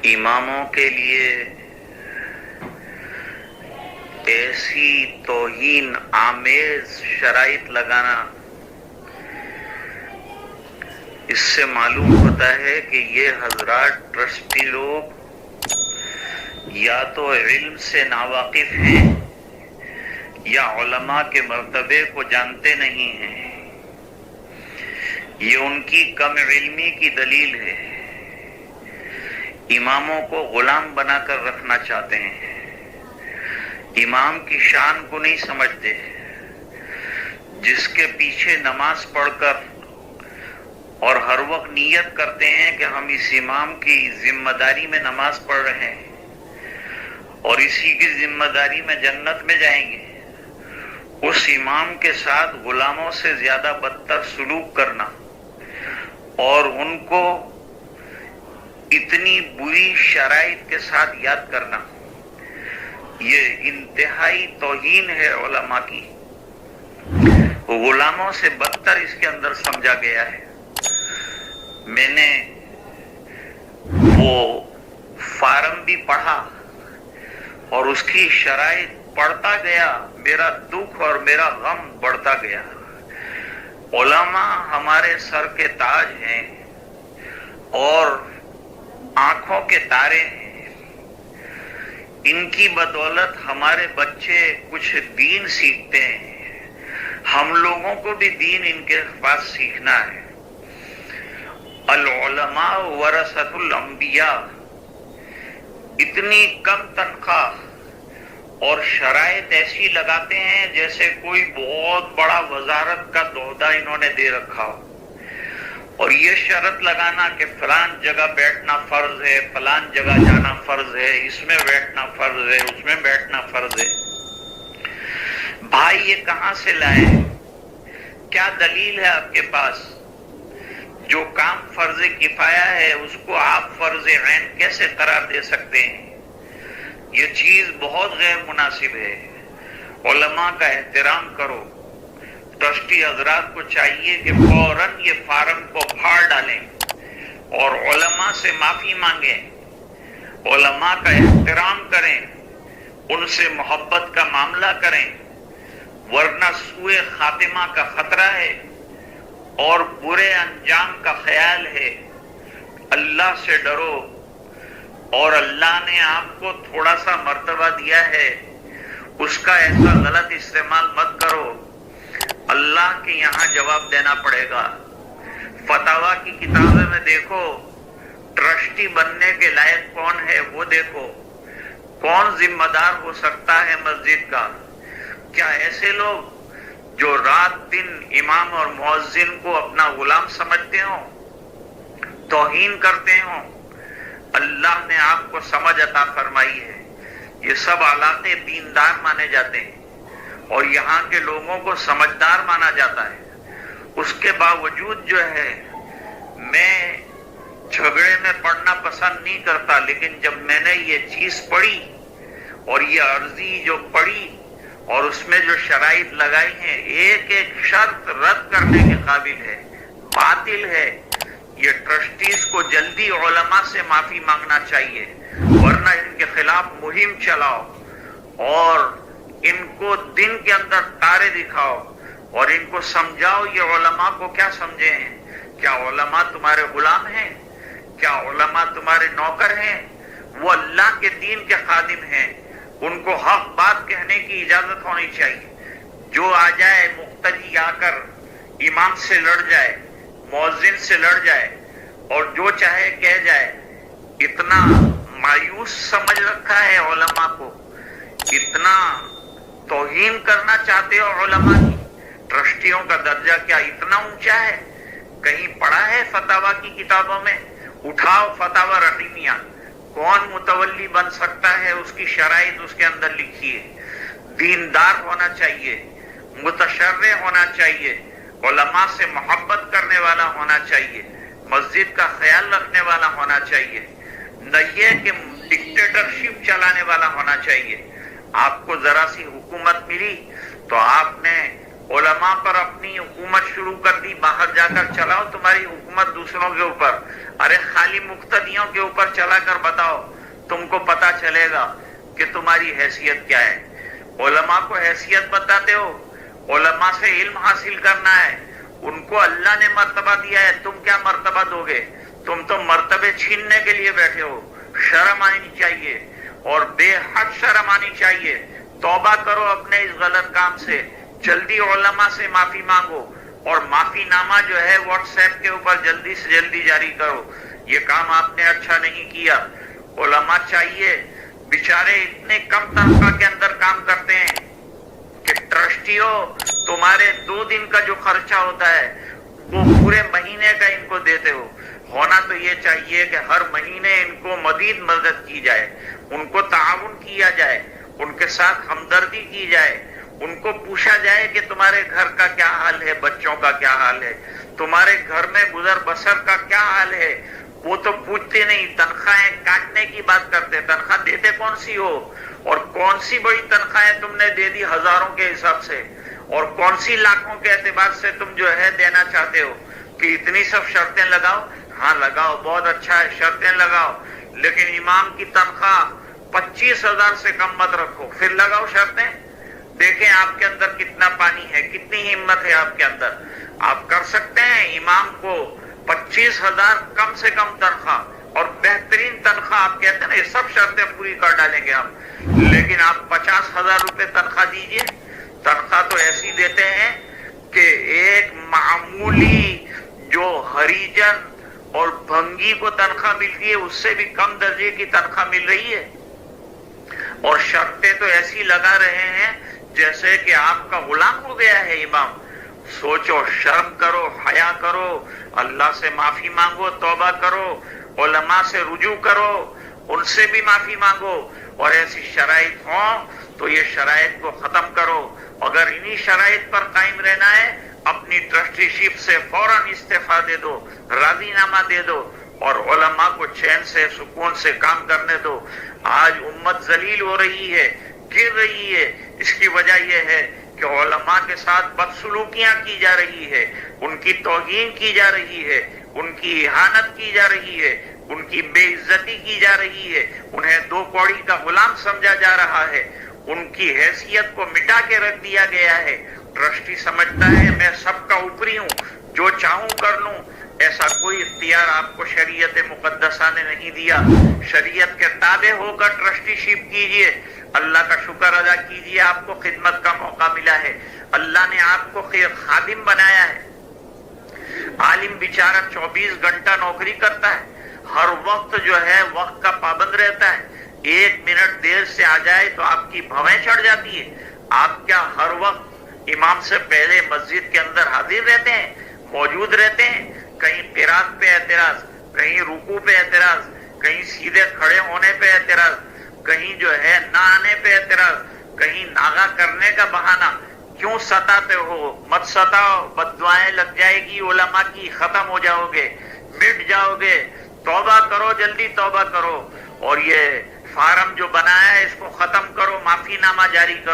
اماموں کے لیے ایسی توہین آمیز شرائط لگانا، اس سے معلوم ہوتا ہے کہ یہ حضرات ٹرسٹی لوگ یا تو علم سے ناواقف ہیں یا علماء کے مرتبے کو جانتے نہیں ہیں۔ یہ ان کی کم علمی کی دلیل ہے۔ اماموں کو غلام بنا کر رکھنا چاہتے ہیں، امام کی شان کو نہیں سمجھتے۔ جس کے پیچھے نماز پڑھ کر اور ہر وقت نیت کرتے ہیں کہ ہم اس امام کی ذمہ داری میں نماز پڑھ رہے ہیں اور اسی کی ذمہ داری میں جنت میں جائیں گے، اس امام کے ساتھ غلاموں سے زیادہ بدتر سلوک کرنا اور ان کو اتنی بری شرائط کے ساتھ یاد کرنا، یہ انتہائی توہین ہے علماء کی۔ غلاموں سے بدتر اس کے اندر سمجھا گیا ہے۔ میں نے وہ فارم بھی پڑھا اور اس کی شرائط پڑھتا گیا، میرا دکھ اور میرا غم بڑھتا گیا۔ علماء ہمارے سر کے تاج ہیں اور آنکھوں کے تارے ہیں، ان کی بدولت ہمارے بچے کچھ دین سیکھتے ہیں، ہم لوگوں کو بھی دین ان کے پاس سیکھنا ہے۔ العلماء ورثۃ الانبیاء، اتنی کم تنخواہ اور شرائط ایسی لگاتے ہیں جیسے کوئی بہت بڑا وزارت کا عہدہ انہوں نے دے رکھا ہو، اور یہ شرط لگانا کہ فلان جگہ بیٹھنا فرض ہے، فلان جگہ جانا فرض ہے، اس میں بیٹھنا فرض ہے، اس میں بیٹھنا فرض ہے۔ بھائی یہ کہاں سے لائے؟ کیا دلیل ہے آپ کے پاس؟ جو کام فرض کفایہ ہے اس کو آپ فرض عین کیسے قرار دے سکتے ہیں؟ یہ چیز بہت غیر مناسب ہے۔ علماء کا احترام کرو۔ ٹرسٹی حضرات کو چاہیے کہ فوراً یہ فارم کو پھاڑ ڈالیں اور علماء سے معافی مانگیں، علماء کا احترام کریں، ان سے محبت کا معاملہ کریں، ورنہ سوء خاتمہ کا خطرہ ہے اور برے انجام کا خیال ہے۔ اللہ سے ڈرو، اور اللہ نے آپ کو تھوڑا سا مرتبہ دیا ہے، اس کا ایسا غلط استعمال مت کرو، اللہ کے یہاں جواب دینا پڑے گا۔ فتاوی کی کتابیں میں دیکھو، ٹرسٹی بننے کے لائق کون ہے وہ دیکھو، کون ذمہ دار ہو سکتا ہے مسجد کا؟ کیا ایسے لوگ جو رات دن امام اور مؤذن کو اپنا غلام سمجھتے ہوں، توہین کرتے ہوں؟ اللہ نے آپ کو سمجھ عطا فرمائی ہے، یہ سب علاقے دیندار مانے جاتے ہیں اور یہاں کے لوگوں کو سمجھدار مانا جاتا ہے۔ اس کے باوجود جو ہے، میں جھگڑے میں پڑنا پسند نہیں کرتا، لیکن جب میں نے یہ چیز پڑھی اور یہ عرضی جو پڑھی اور اس میں جو شرائط لگائی ہیں، ایک ایک شرط رد کرنے کے قابل ہے، باطل ہے۔ یہ ٹرسٹیز کو جلدی علماء سے معافی مانگنا چاہیے، ورنہ ان کے خلاف مہم چلاؤ اور ان کو دن کے اندر تارے دکھاؤ اور ان کو سمجھاؤ یہ علماء کو کیا سمجھے ہیں۔ کیا علماء تمہارے غلام ہیں؟ کیا علماء تمہارے نوکر ہیں؟ وہ اللہ کے دین کے خادم ہیں، ان کو حق بات کہنے کی اجازت ہونی چاہیے۔ جو آ جائے مقتدی آ کر امام سے لڑ جائے، مؤذن سے لڑ جائے اور جو چاہے کہہ جائے، اتنا مایوس سمجھ رکھا ہے علماء کو، اتنا توہین کرنا چاہتے ہو علماء کی۔ ٹرسٹیوں کا درجہ کیا اتنا اونچا ہے؟ کہیں پڑھا ہے فتاوی کی کتابوں میں؟ اٹھاؤ فتاوی رحیمیہ، کون متولی بن سکتا ہے اس کی شرائط اس کے اندر لکھی ہے۔ دیندار ہونا چاہیے، متشرع ہونا چاہیے، علماء سے محبت کرنے والا ہونا چاہیے، مسجد کا خیال رکھنے والا ہونا چاہیے، نہ یہ کہ ڈکٹیٹرشپ چلانے والا ہونا چاہیے۔ آپ کو ذرا سی حکومت ملی تو آپ نے علماء پر اپنی حکومت شروع کر دی، باہر جا کر چلاؤ تمہاری حکومت دوسروں کے اوپر. ارے خالی مقتدیوں کے اوپر چلا کر بتاؤ، تم کو پتا چلے گا کہ تمہاری حیثیت کیا ہے. علماء کو حیثیت بتاتے ہو، علماء سے علم حاصل کرنا ہے، ان کو اللہ نے مرتبہ دیا ہے، تم کیا مرتبہ دو گے؟ تم تو مرتبے چھیننے کے لیے بیٹھے ہو. شرم آنی چاہیے، اور بے حد شرم آنی چاہیے. توبہ کرو اپنے اس غلط کام سے، جلدی علماء سے معافی مانگو، اور معافی نامہ جو ہے واٹس ایپ کے اوپر جلدی سے جلدی جاری کرو. یہ کام آپ نے اچھا نہیں کیا. علماء چاہیے، بیچارے اتنے کم تنخواہ کے اندر کام کرتے ہیں کہ ٹرسٹیوں تمہارے 2 دن کا جو خرچہ ہوتا ہے وہ پورے مہینے کا ان کو دیتے ہو. ہونا تو یہ چاہیے کہ ہر مہینے ان کو مزید مدد کی جائے، ان کو تعاون کیا جائے، ان کے ساتھ ہمدردی کی جائے، ان کو پوچھا جائے کہ تمہارے گھر کا کیا حال ہے، بچوں کا کیا حال ہے، تمہارے گھر میں گزر بسر کا کیا حال ہے. وہ تو پوچھتے نہیں، تنخواہیں کاٹنے کی بات کرتے. تنخواہ دیتے کون سی ہو، اور کون سی بڑی تنخواہیں تم نے دے دی ہزاروں کے حساب سے، اور کون سی لاکھوں کے اعتبار سے تم جو ہے دینا چاہتے ہو کہ اتنی سب شرطیں لگاؤ. ہاں لگاؤ، بہت اچھا ہے، شرطیں لگاؤ، لیکن امام کی تنخواہ 25,000 سے کم مت رکھو، پھر لگاؤ شرطیں. دیکھیں آپ کے اندر کتنا پانی ہے، کتنی ہمت ہے آپ کے اندر. آپ کر سکتے ہیں امام کو 25,000 کم سے کم تنخواہ اور بہترین تنخواہ. آپ کہتے ہیں نا یہ سب شرطیں پوری کر ڈالیں گے ہم، لیکن آپ 50,000 روپے تنخواہ دیجئے. تنخواہ تو ایسی دیتے ہیں کہ ایک معمولی جو ہریجن اور بھنگی کو تنخواہ ملتی ہے اس سے بھی کم درجے کی تنخواہ مل رہی ہے. اور شرطیں تو ایسی لگا رہے ہیں جیسے کہ آپ کا غلام ہو گیا ہے امام. سوچو، شرم کرو، حیا کرو، اللہ سے معافی مانگو، توبہ کرو، علماء سے رجوع کرو، ان سے بھی معافی مانگو. اور ایسی شرائط ہوں تو یہ شرائط کو ختم کرو. اگر انہی شرائط پر قائم رہنا ہے، اپنی ٹرسٹی شپ سے فوراً استعفیٰ دے دو، راضی نامہ دے دو، اور علماء کو چین سے سکون سے کام کرنے دو. آج امت ذلیل ہو رہی ہے، گر رہی ہے. اس کی وجہ یہ ہے کہ علماء کے ساتھ بدسلوکیاں کی جا رہی ہے، ان کی توہین کی جا رہی ہے، ان کی اہانت کی جا رہی ہے، ان کی بے عزتی کی جا رہی ہے، انہیں 2 کوڑی کا غلام سمجھا جا رہا ہے، ان کی حیثیت کو مٹا کے رکھ دیا گیا ہے. ٹرسٹی سمجھتا ہے میں سب کا اوپری ہوں، جو چاہوں کر لوں. ایسا کوئی اختیار آپ کو شریعت مقدسہ نے نہیں دیا. شریعت کے تابع ہو کر ٹرسٹی شپ کیجئے، اللہ کا شکر ادا کیجئے، آپ کو خدمت کا موقع ملا ہے، اللہ نے آپ کو خادم بنایا ہے. عالم بیچارہ 24 گھنٹہ نوکری کرتا ہے، ہر وقت جو ہے وقت کا پابند رہتا ہے. 1 منٹ دیر سے آ جائے تو آپ کی بھویں چڑھ جاتی ہے. آپ کیا ہر وقت امام سے پہلے مسجد کے اندر حاضر رہتے ہیں، موجود رہتے ہیں؟ کہیں قرات پہ اعتراض، کہیں رکوع پہ اعتراض، کہیں سیدھے کھڑے ہونے پہ اعتراض، کہیں جو ہے نہ آنے پہ اعتراض، کہیں ناغا کرنے کا بہانہ. کیوں ستاتے ہو؟ مت ستاؤ، بد دعائیں لگ جائے گی علماء کی، ختم ہو جاؤ گے، مٹ جاؤ گے. توبہ کرو، جلدی توبہ کرو، اور یہ فارم جو بنایا ہے اس کو ختم کرو، معافی نامہ جاری کرو.